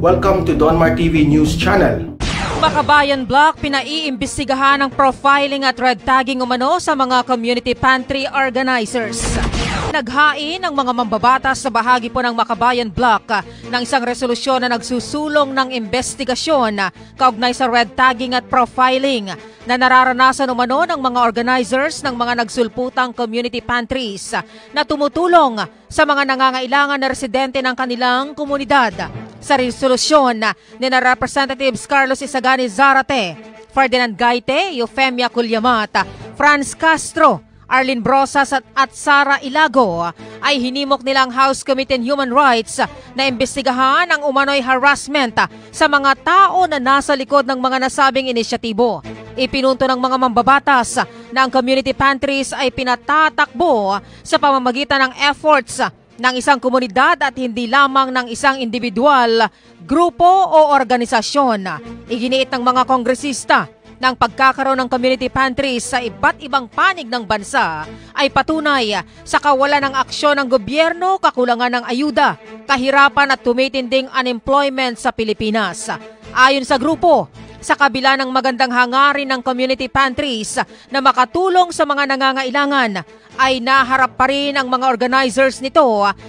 Welcome to Donmar TV News Channel. Makabayan Block pinaiimbestigahan ng profiling at red tagging umano sa mga community pantry organizers. Naghain ang mga mambabatas sa bahagi po ng Makabayan Block ng isang resolusyon na nagsusulong ng investigasyon kaugnay sa red tagging at profiling na nararanasan umano ng mga organizers ng mga nagsulputang community pantries na tumutulong sa mga nangangailangan na residente ng kanilang komunidad. Sa resolusyon ni na Representatives Carlos Isagani Zarate, Ferdinand Gaite, Eufemia Culyamat, Franz Castro, Arlene Brosas at Sara Ilago ay hinimok nilang House Committee on Human Rights na imbestigahan ang umano'y harassment sa mga tao na nasa likod ng mga nasabing inisyatibo. Ipinunto ng mga mambabatas na ang community pantries ay pinatatakbo sa pamamagitan ng efforts ng isang komunidad at hindi lamang ng isang individual, grupo o organisasyon. Iginiit ng mga kongresista ng pagkakaroon ng community pantries sa iba't ibang panig ng bansa ay patunay sa kawalan ng aksyon ng gobyerno, kakulangan ng ayuda, kahirapan at tumitinding unemployment sa Pilipinas. Ayon sa grupo, sa kabila ng magandang hangarin ng community pantries na makatulong sa mga nangangailangan, ay naharap pa rin ang mga organizers nito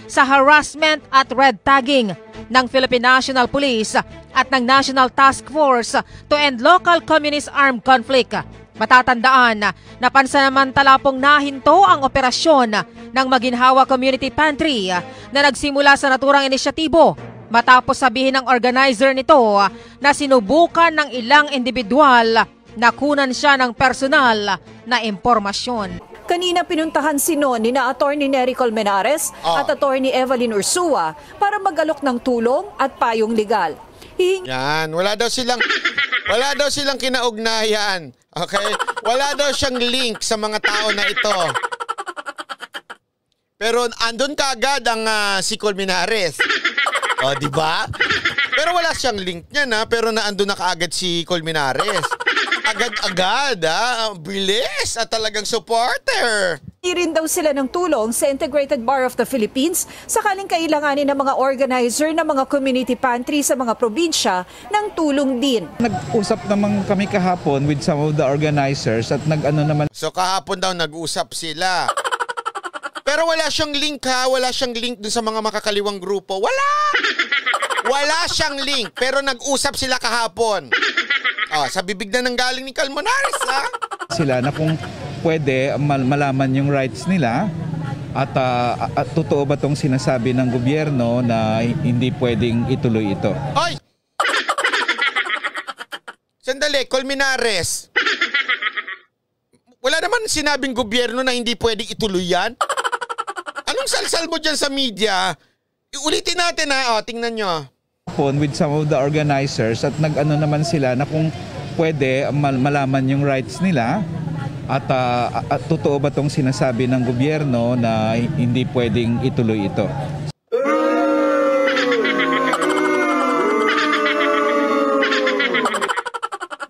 sa harassment at red tagging ng Philippine National Police at ng National Task Force to End Local Communist Armed Conflict. Matatandaan na pansamantala pong nahinto ang operasyon ng Maginhawa Community Pantry na nagsimula sa naturang inisyatibo matapos sabihin ng organizer nito na sinubukan ng ilang individual na kunan siya ng personal na impormasyon. Kanina pinuntahan ni na Attorney Nery Colmenares at Attorney Evelyn Ursua para mag-alok ng tulong at payong legal. Yan, wala daw silang kinaugnayan. Okay? Wala daw siyang link sa mga tao na ito. Pero andun kaagad ang si Colmenares. O, di ba? Pero wala siyang link niyan pero naandun na kaagad si Colmenares. Agad-agad bilis at talagang supporter. Rin daw sila ng tulong sa Integrated Bar of the Philippines sakaling kailanganin ng mga organizer ng mga community pantry sa mga probinsya ng tulong din. Nag-usap naman kami kahapon with some of the organizers at nag-ano naman. So kahapon daw nag-usap sila. Pero wala siyang link wala siyang link dun sa mga makakaliwang grupo. Wala siyang link pero nag-usap sila kahapon. Sa bibig na nanggaling ni Colmenares Sila na kung pwede malaman yung rights nila at totoo ba itong sinasabi ng gobyerno na hindi pwedeng ituloy ito. Hoy! Sandali, Colmenares. Wala naman sinabing gobyerno na hindi pwedeng ituloy yan. Anong salsal mo dyan sa media? Ulitin natin tingnan nyo. With some of the organizers at nag-ano naman sila na kung pwede malaman yung rights nila at totoo ba itong sinasabi ng gobyerno na hindi pwedeng ituloy ito.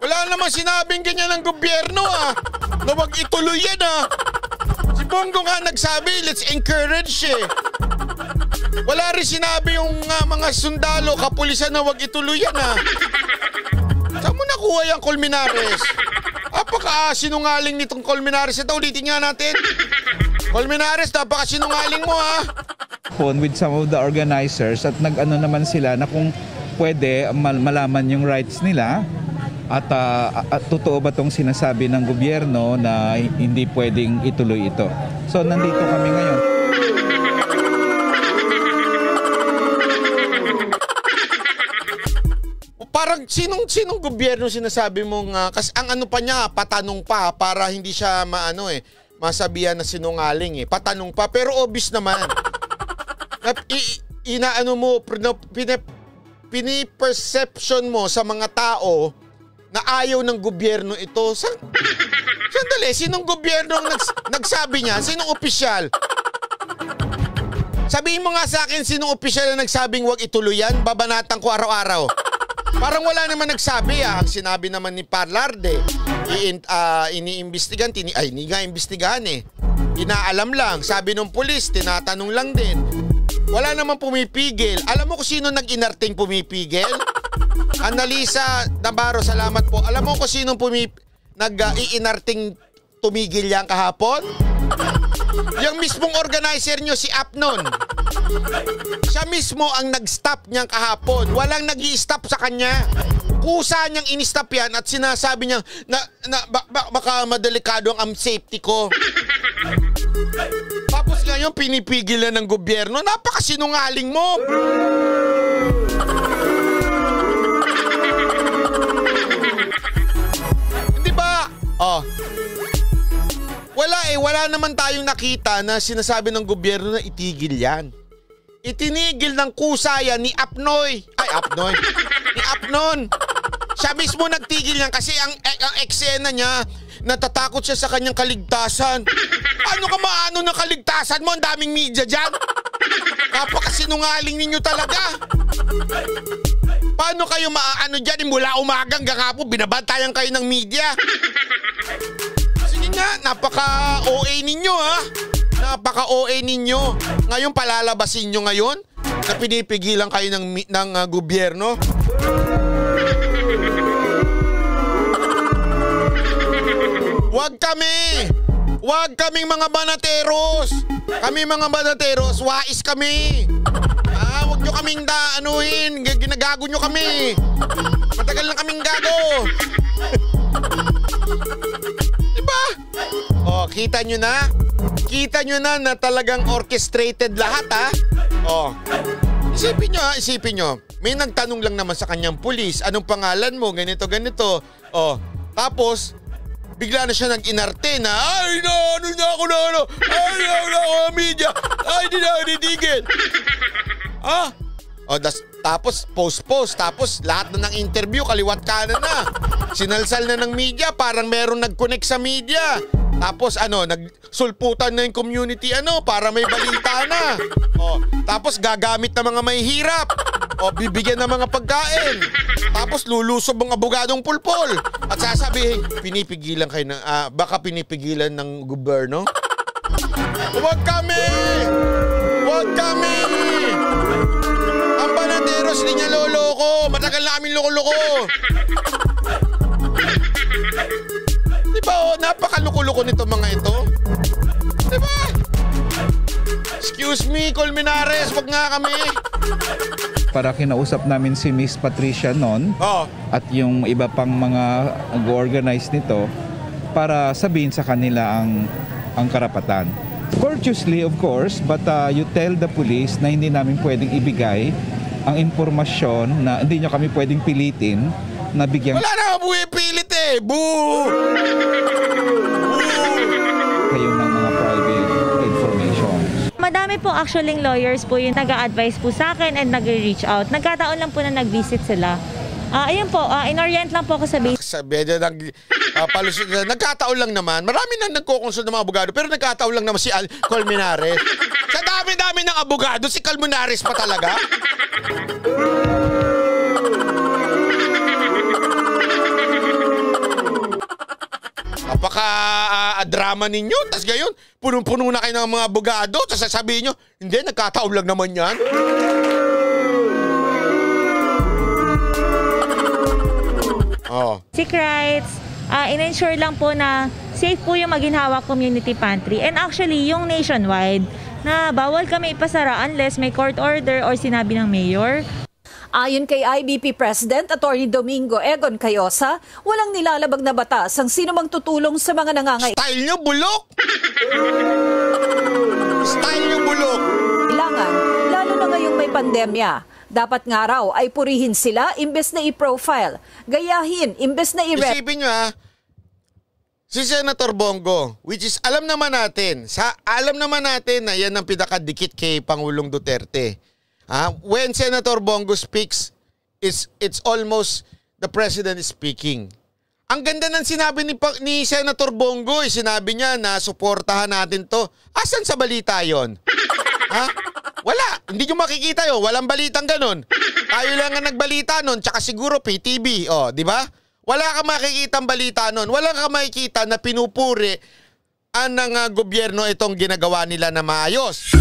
Wala namang sinabing ganyan ng gobyerno na wag ituloy yan Si Bongo nga nagsabi, let's encourage Wala rin sinabi yung mga sundalo, kapulisan na wag ituloy yan Saan mo nakuha yung Colmenares? Apaka-sinungaling nitong Colmenares. Ito, ulitin nga natin. Colmenares, napaka-sinungaling mo With some of the organizers at nag-ano naman sila na kung pwede malaman yung rights nila at totoo ba itong sinasabi ng gobyerno na hindi pwedeng ituloy ito. So nandito kami ngayon. Parang sinong gobyerno sinasabi mong kasi ang ano pa niya, patanong pa para hindi siya masabihan na sinungaling Patanong pa pero obvious naman. Inaano mo, piniperception mo sa mga tao na ayaw ng gobyerno ito. Sandali, sinong gobyerno ang nagsabi niya? Sinong opisyal? Sabihin mo nga sa akin, sinong opisyal na nagsabing wag ituloy yan? Babanatan ko araw-araw. Parang wala naman nagsabi Ang sinabi naman ni Parlarde, iniimbestigan, hindi nga imbestigahan Inaalam lang. Sabi ng pulis, tinatanong lang din. Wala namang pumipigil. Alam mo kung sino nag-inarting pumipigil? Annalisa Navarro, salamat po. Alam mo kung sino nag-iinarting tumigil yan kahapon? Yung mismong organizer nyo, si Apnon. Siya mismo ang nag-stop niyang kahapon. Walang nag-i-stop sa kanya. Kusa niyang in-stop yan at sinasabi niya baka madelikado ang safety ko. Tapos ngayon pinipigil na ng gobyerno. Napakasinungaling mo. Hindi ba? Oh. Wala naman tayong nakita na sinasabi ng gobyerno na itigil yan. Itinigil ng kusa yan ni Apnoy. Ni Apnon. Siya mismo nagtigil yan kasi ang eksena niya, natatakot siya sa kanyang kaligtasan. Ano ka maano ng kaligtasan mo? Ang daming media dyan. Napakasinungaling ninyo talaga. Paano kayo maaano dyan? Mula umagang hanggang binabantayan kayo ng media. Sige nga, napaka-OA ninyo ha. Napaka-OA ninyo. Ngayon palalabasin nyo ngayon na pinipigilan kayo ng gobyerno. Huwag kaming mga banateros. Kami mga banateros, wais kami. Huwag nyo kaming ginagago nyo kami. Matagal na kaming gago. Diba? Oh, kita nyo na? Kita nyo na talagang orchestrated lahat ha? Oh. Isipin nyo. May nagtanong lang naman sa kanyang pulis, anong pangalan mo? Ganito. Oh. Tapos, bigla na siya nag-inarte na, media. Hindi na ako nitigil. O, tapos post. Tapos lahat na ng interview, kaliwat kanan na. Sinalsal na ng media, parang meron nag-connect sa media. Tapos nagsulputan na yung community para may balita na. O, tapos gagamit ng mga mahihirap. O, bibigyan ng mga pagkain. Tapos lulusob ang abogadong pulpol. At sasabihin, pinipigilan kayo baka pinipigilan ng gobyerno? Huwag kami! Ang banateros hindi niya loloko. Matagal na kaming loko-loko. Diba napakaluko-luko nito mga ito? Diba? Excuse me, Colmenares, wag nga kami. Para kinausap namin si Miss Patricia noon at yung iba pang mga nag-organize nito para sabihin sa kanila ang karapatan. Courteously, of course, but you tell the police na hindi namin pwedeng ibigay ang impormasyon na hindi nyo kami pwedeng pilitin na bigyan. Wala na pilit eh! Boo! Kayo ng mga private information. Madami po actually lawyers po yung nag-a-advise po sa akin and nag-reach out. Nagkataon lang po na nag-visit sila. Ayun po, in-orient lang po ako sa base. Sabi niya, nagkataon lang naman. Marami na nagkokonsult ng mga abogado pero nagkataon lang naman si Colmenares. Sa dami-dami ng abogado, si Colmenares pa talaga. Napaka-drama ninyo. Tapos ngayon, punong-puno na kayo ng mga abogado. Tapos sasabihin nyo, hindi, nagkataon lang naman yan. Sick rights, in-ensure lang po na safe po yung maginhawa community pantry. And actually, yung nationwide, na bawal kami ipasara unless may court order or sinabi ng mayor. Ayon kay IBP President Attorney Domingo Egon Cayosa, walang nilalabag na batas ang sinumang tutulong sa mga nangangailangan. Style nyo bulok! Style nyo bulok! Lalo na ngayong may pandemya. Dapat nga raw ay purihin sila imbes na i-profile. Gayahin imbes na Isipin nyo si Senator Bongo, which is alam naman natin na yan ang pinakadikit kay Pangulong Duterte. When Senator Bongo speaks, it's almost the President is speaking. Ang ganda ng sinabi ni Senator Bongo, sinabi niya na suportahan natin to. Asan sa balita yon? Wala. Hindi nyo makikita yun. Walang balitang ganun. Tayo lang ang nagbalita nun. Tsaka siguro PTV. Di ba? Wala kang makikita ang balita nun. Wala kang makikita na pinupuri ang gobyerno itong ginagawa nila na maayos.